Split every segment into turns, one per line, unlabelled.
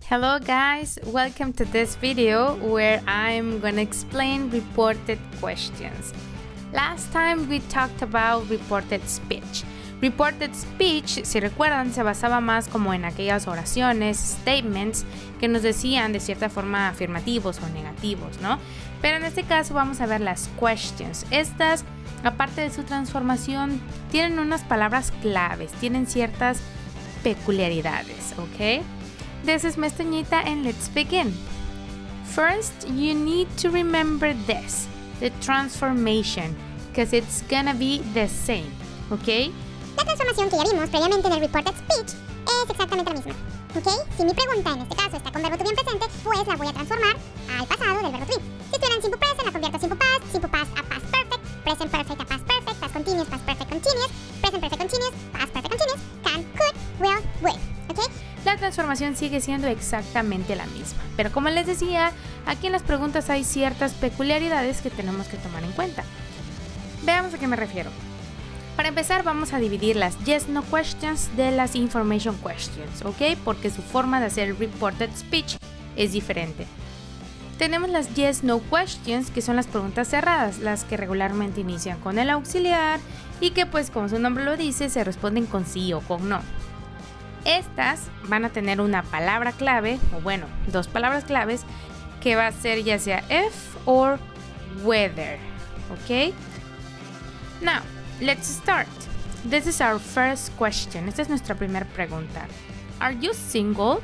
Hello guys, welcome to this video where I'm gonna explain reported questions. Last time we talked about reported speech. Reported speech, si recuerdan, se basaba más como en aquellas oraciones, statements, que nos decían de cierta forma afirmativos o negativos, ¿no? Pero en este caso vamos a ver las questions. Estas, aparte de su transformación, tienen unas palabras claves, tienen ciertas peculiaridades, ¿ok? This is Miss Toñita and let's begin. First, you need to remember this, the transformation, because it's gonna be the same, ¿ok?
La transformación que ya vimos previamente en el reported speech es exactamente la misma, ¿ok? Si mi pregunta en este caso está con verbo to be en presente, pues la voy a transformar al pasado del verbo to be. Si estuviera en simple present, la convierto a simple past a past perfect, present perfect a past perfect, past continuous, past perfect continuous, present perfect continuous, past perfect continuous, can, could, will, would, ¿ok?
La transformación sigue siendo exactamente la misma, pero como les decía, aquí en las preguntas hay ciertas peculiaridades que tenemos que tomar en cuenta. Veamos a qué me refiero. Para empezar, vamos a dividir las yes-no questions de las information questions, ¿ok? Porque su forma de hacer el reported speech es diferente. Tenemos las yes-no questions, que son las preguntas cerradas, las que regularmente inician con el auxiliar y que, pues, como su nombre lo dice, se responden con sí o con no. Estas van a tener una palabra clave, o bueno, dos palabras claves, que va a ser ya sea if or whether, ¿ok? Now, let's start. This is our first question. Esta es nuestra primera pregunta. Are you single?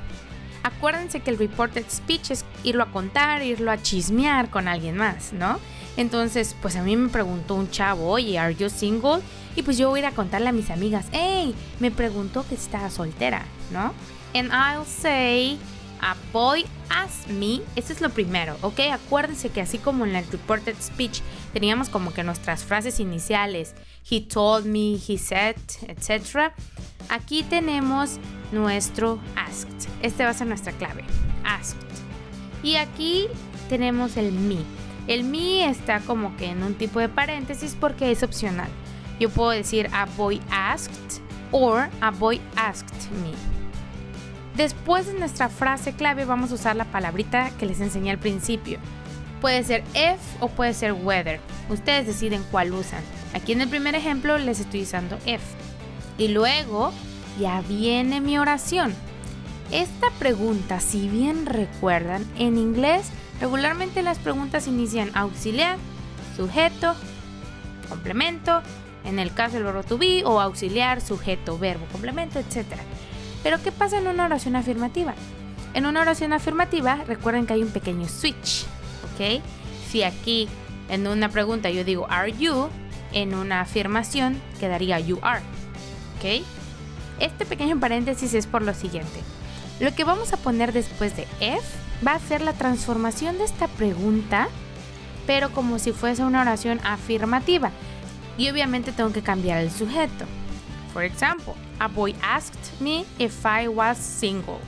Acuérdense que el reported speech es irlo a contar, irlo a chismear con alguien más, ¿no? Entonces, pues a mí me preguntó un chavo, oye, ¿are you single? Y pues yo voy a ir a contarle a mis amigas, hey, me preguntó que estaba soltera, ¿no? And I'll say, a boy asked me. Eso es lo primero, ¿ok? Acuérdense que así como en el reported speech teníamos como que nuestras frases iniciales, he told me, he said, etc. Aquí tenemos nuestro asked. Este va a ser nuestra clave, asked. Y aquí tenemos el me. El me está como que en un tipo de paréntesis porque es opcional. Yo puedo decir a boy asked or a boy asked me. Después de nuestra frase clave vamos a usar la palabrita que les enseñé al principio. Puede ser if o puede ser whether. Ustedes deciden cuál usan. Aquí en el primer ejemplo les estoy usando if. Y luego ya viene mi oración. Esta pregunta, si bien recuerdan, en inglés regularmente las preguntas inician auxiliar, sujeto, complemento, en el caso del verbo to be, o auxiliar, sujeto, verbo, complemento, etc. Pero ¿qué pasa en una oración afirmativa? En una oración afirmativa, recuerden que hay un pequeño switch, ¿ok? Si aquí en una pregunta yo digo are you, en una afirmación quedaría you are, ¿ok? Este pequeño paréntesis es por lo siguiente. Lo que vamos a poner después de if va a ser la transformación de esta pregunta, pero como si fuese una oración afirmativa. Y obviamente tengo que cambiar el sujeto. For example, a boy asked me if I was single.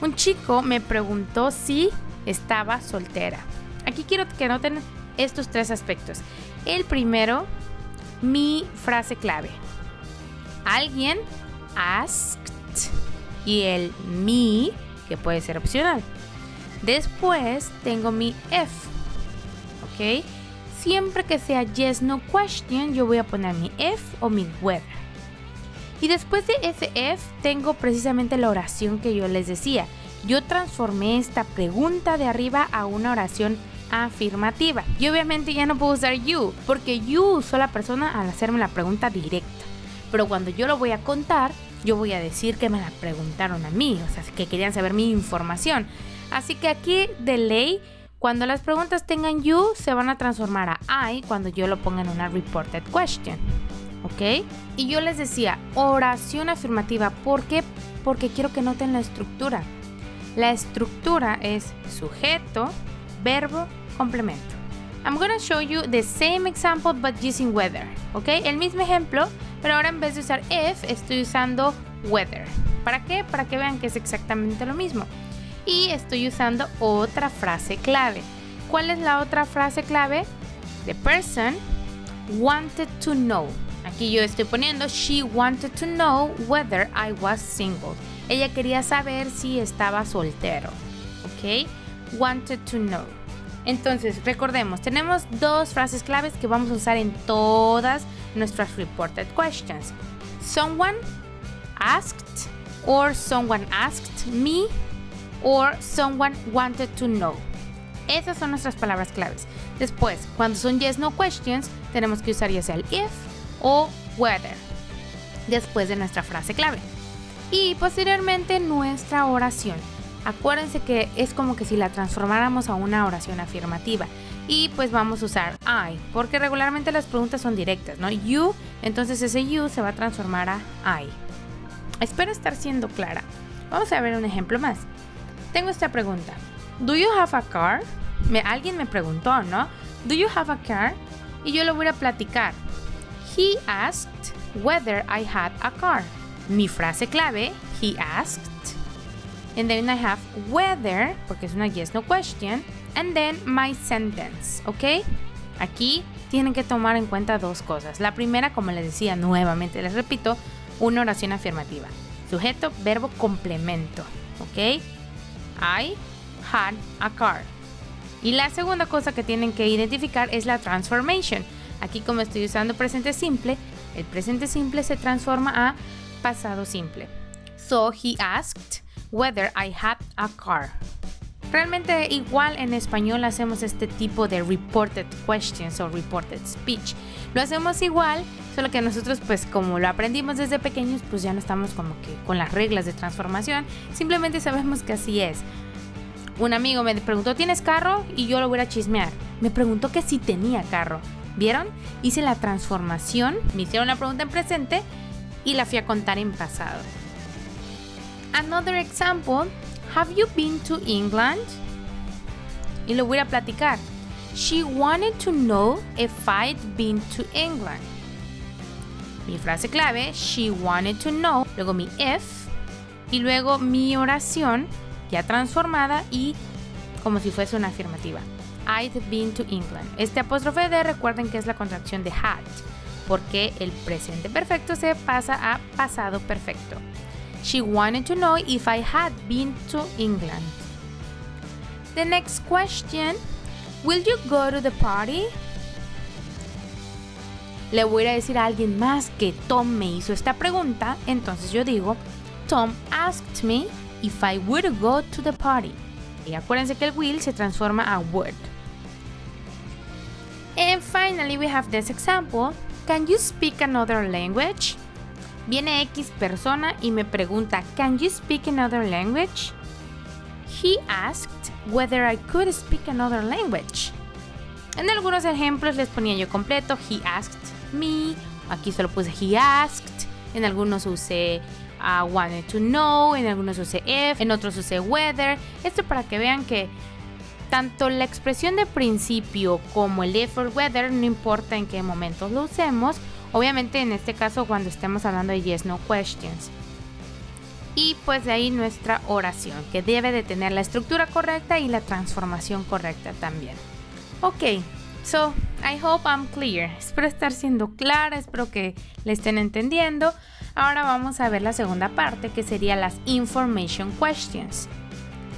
Un chico me preguntó si estaba soltera. Aquí quiero que noten estos tres aspectos. El primero, mi frase clave. Alguien asked y el me, que puede ser opcional. Después tengo mi if, ¿ok? Siempre que sea yes, no question, yo voy a poner mi if o mi whether. Y después de ese if, tengo precisamente la oración que yo les decía. Yo transformé esta pregunta de arriba a una oración afirmativa. Y obviamente ya no puedo usar you, porque you usó la persona al hacerme la pregunta directa. Pero cuando yo lo voy a contar, yo voy a decir que me la preguntaron a mí, o sea, que querían saber mi información. Así que aquí de ley, cuando las preguntas tengan you, se van a transformar a I cuando yo lo ponga en una reported question, ¿ok? Y yo les decía, oración afirmativa, ¿por qué? Porque quiero que noten la estructura. La estructura es sujeto, verbo, complemento. I'm gonna show you the same example but using whether, ¿ok? El mismo ejemplo, pero ahora en vez de usar if, estoy usando whether. ¿Para qué? Para que vean que es exactamente lo mismo. Y estoy usando otra frase clave. ¿Cuál es la otra frase clave? The person wanted to know. Aquí yo estoy poniendo she wanted to know whether I was single. Ella quería saber si estaba soltero. ¿Ok? Wanted to know. Entonces, recordemos, tenemos dos frases claves que vamos a usar en todas nuestras reported questions. Someone asked, or someone asked me, or someone wanted to know. Esas son nuestras palabras claves. Después, cuando son yes, no questions, tenemos que usar ya sea el if o whether después de nuestra frase clave. Y posteriormente nuestra oración. Acuérdense que es como que si la transformáramos a una oración afirmativa. Y pues vamos a usar I, porque regularmente las preguntas son directas, ¿no? You, entonces ese you se va a transformar a I. Espero estar siendo clara. Vamos a ver un ejemplo más. Tengo esta pregunta. Do you have a car? Alguien me preguntó, ¿no? Do you have a car? Y yo lo voy a platicar. He asked whether I had a car. Mi frase clave, he asked. And then I have whether, porque es una yes, no question. And then my sentence, ¿ok? Aquí tienen que tomar en cuenta dos cosas. La primera, como les decía nuevamente, les repito, una oración afirmativa. Sujeto, verbo, complemento, ¿ok? I had a car. Y la segunda cosa que tienen que identificar es la transformation. Aquí como estoy usando presente simple, el presente simple se transforma a pasado simple. So he asked whether I had a car. Realmente igual en español hacemos este tipo de reported questions o reported speech. Lo hacemos igual, solo que nosotros pues como lo aprendimos desde pequeños pues ya no estamos como que con las reglas de transformación. Simplemente sabemos que así es. Un amigo me preguntó, ¿tienes carro? Y yo lo voy a chismear. Me preguntó que si tenía carro. ¿Vieron? Hice la transformación, me hicieron la pregunta en presente y la fui a contar en pasado. Another example, have you been to England? Y lo voy a platicar. She wanted to know if I'd been to England. Mi frase clave, she wanted to know, luego mi if, y luego mi oración, ya transformada y como si fuese una afirmativa. I'd been to England. Este apóstrofe de recuerden que es la contracción de had, porque el presente perfecto se pasa a pasado perfecto. She wanted to know if I had been to England. The next question, will you go to the party? Le voy a decir a alguien más que Tom me hizo esta pregunta, entonces yo digo, Tom asked me if I would go to the party. Y acuérdense que el will se transforma a would. And finally we have this example. Can you speak another language? Viene X persona y me pregunta, can you speak another language? He asked whether I could speak another language. En algunos ejemplos les ponía yo completo, he asked me, aquí solo puse he asked, en algunos usé wanted to know, en algunos usé if, en otros usé whether. Esto para que vean que tanto la expresión de principio como el if or whether, no importa en qué momentos lo usemos, obviamente en este caso cuando estemos hablando de yes, no questions. Y pues de ahí nuestra oración, que debe de tener la estructura correcta y la transformación correcta también. Ok, so I hope I'm clear. Espero estar siendo clara, espero que le estén entendiendo. Ahora vamos a ver la segunda parte, que sería las information questions.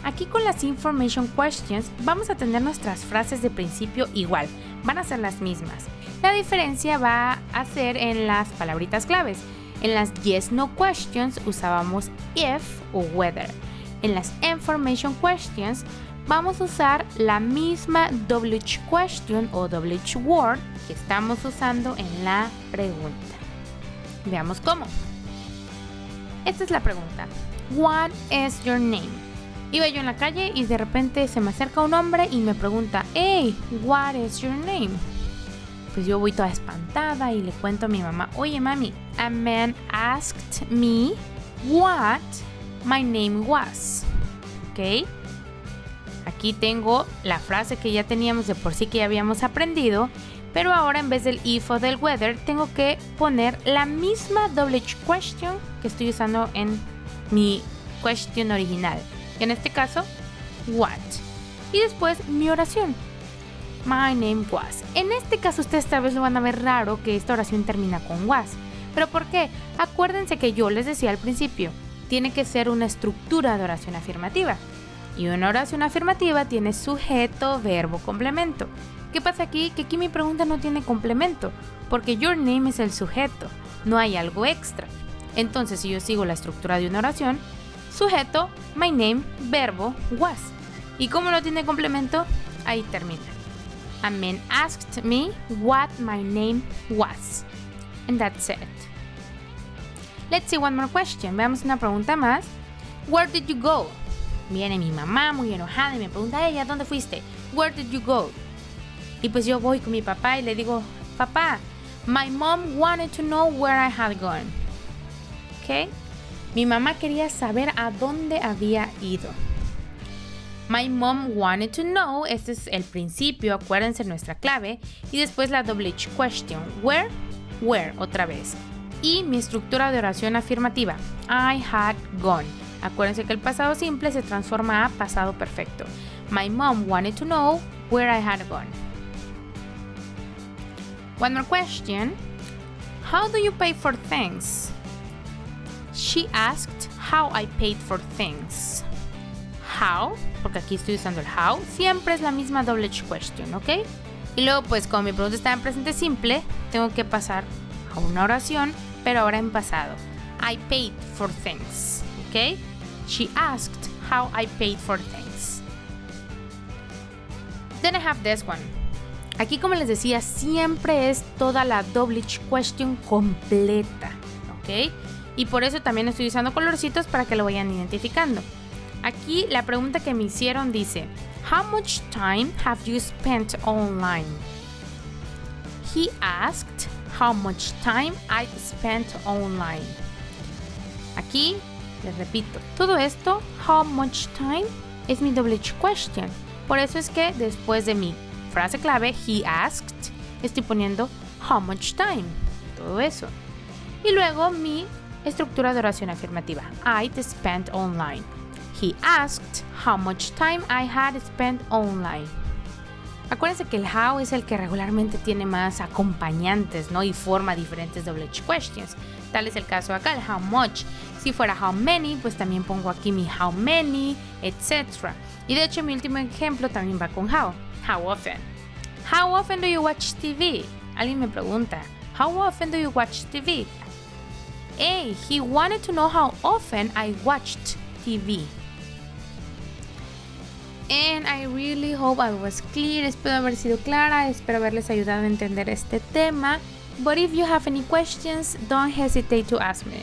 Aquí con las information questions vamos a tener nuestras frases de principio igual, van a ser las mismas. La diferencia va a ser en las palabritas claves. En las yes no questions usábamos if o whether. En las information questions vamos a usar la misma WH question o WH word que estamos usando en la pregunta. Veamos cómo. Esta es la pregunta. What is your name? Iba yo en la calle y de repente se me acerca un hombre y me pregunta, hey, what is your name? Pues yo voy toda espantada y le cuento a mi mamá, oye mami, a man asked me what my name was. ¿Ok? Aquí tengo la frase que ya teníamos de por sí que ya habíamos aprendido, pero ahora en vez del if o del whether tengo que poner la misma WH question que estoy usando en mi question original. En este caso, what. Y después mi oración. My name was. En este caso ustedes tal vez lo van a ver raro que esta oración termina con was. ¿Pero por qué? Acuérdense que yo les decía al principio, tiene que ser una estructura de oración afirmativa. Y una oración afirmativa tiene sujeto, verbo, complemento. ¿Qué pasa aquí? Que aquí mi pregunta no tiene complemento, porque your name es el sujeto, no hay algo extra. Entonces, si yo sigo la estructura de una oración, sujeto, my name, verbo, was. ¿Y cómo no tiene complemento? Ahí termina. A man asked me what my name was. And that's it. Let's see one more question. Veamos una pregunta más. Where did you go? Viene mi mamá muy enojada y me pregunta, ella, ¿dónde fuiste? Where did you go? Y pues yo voy con mi papá y le digo, papá, my mom wanted to know where I had gone. ¿Ok? Mi mamá quería saber a dónde había ido. My mom wanted to know, este es el principio, acuérdense nuestra clave. Y después la WH question, where, otra vez. Y mi estructura de oración afirmativa, I had gone. Acuérdense que el pasado simple se transforma a pasado perfecto. My mom wanted to know where I had gone. One more question. How do you pay for things? She asked how I paid for things. How, porque aquí estoy usando el how, siempre es la misma WH question, ¿ok? Y luego, pues, como mi pregunta está en presente simple, tengo que pasar a una oración, pero ahora en pasado. I paid for things, ¿ok? She asked how I paid for things. Then I have this one. Aquí, como les decía, siempre es toda la WH question completa, ¿ok? Y por eso también estoy usando colorcitos para que lo vayan identificando. Aquí la pregunta que me hicieron dice, how much time have you spent online? He asked how much time I spent online. Aquí les repito, todo esto, how much time, es mi WH question. Por eso es que después de mi frase clave, he asked, estoy poniendo how much time, todo eso. Y luego mi estructura de oración afirmativa, I spent online. He asked how much time I had spent online. Acuérdense que el how es el que regularmente tiene más acompañantes, ¿no? Y forma diferentes WH questions. Tal es el caso acá, el how much. Si fuera how many, pues también pongo aquí mi how many, etc. Y de hecho mi último ejemplo también va con how. How often? How often do you watch TV? Alguien me pregunta, how often do you watch TV? Hey, he wanted to know how often I watched TV. And I really hope I was clear. Espero haber sido clara. Espero haberles ayudado a entender este tema. But if you have any questions, don't hesitate to ask me.